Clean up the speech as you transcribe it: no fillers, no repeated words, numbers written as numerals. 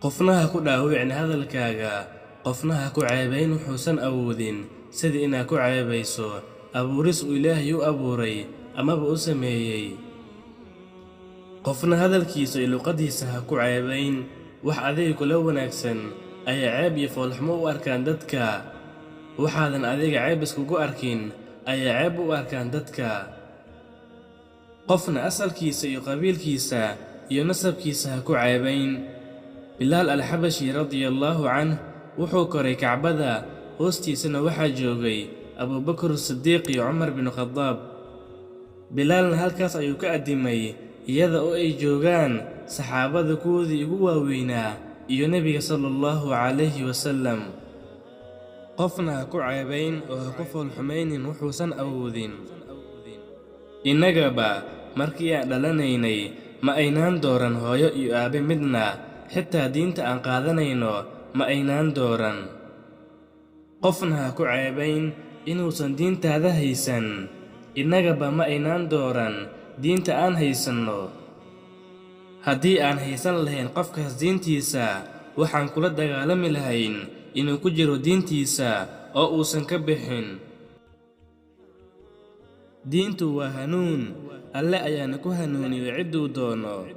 qofna ha ku dhaawicin hadalkaaga, qofna ha ku ceebayn wuxuusan awoodin sidii inaad ku ceebayso abuuris uu Ilaahay u abuuray amaba u sameeyey. qofna hadalkiisa iyo luqadiisa ha ku ceebayn, wax adiga kula wanaagsan ayaa ceeb iyo foolxumo u arkaan dadka, waxaadan adiga ceeb iskugu arkin ayaa ceeb u arkaan dadka. qofna asalkiisa iyo qabiilkiisa iyo nasabkiisa ha ku ceebayn. Bilaal al-Xabashi radiyallahu canhu wuxuu koray Kacbada, hoostiisana waxaa joogay Abubakar Siddiiq iyo Cumar bin Khadaab. Bilaalna halkaas ayuu ka addimay iyada oo ay joogaan saxaabada kuwoodii ugu waaweynaa iyo Nebiga sallallahu calayhi wasallam. qofna ha ku ceebayn oo ha ku foolxumaynin wuxuusan awoodin. innagaba markii aan dhalanaynay ma aynaan dooran hooyo iyo aabe midna, xitaa diinta aan qaadanayno ma aynaan dooran. qofna ha ku ceebayn inuusan diintaada haysan, innagaba ma aynaan dooran diinta aan haysanno. haddii aan haysan lahayn qofkaas diintiisa, waxaan kula dagaalami lahayn inuu ku jiro diintiisa oo uusan ka bixin. diintu waa hanuun, Alle ayaana ku hanuuniyo cidduu doono.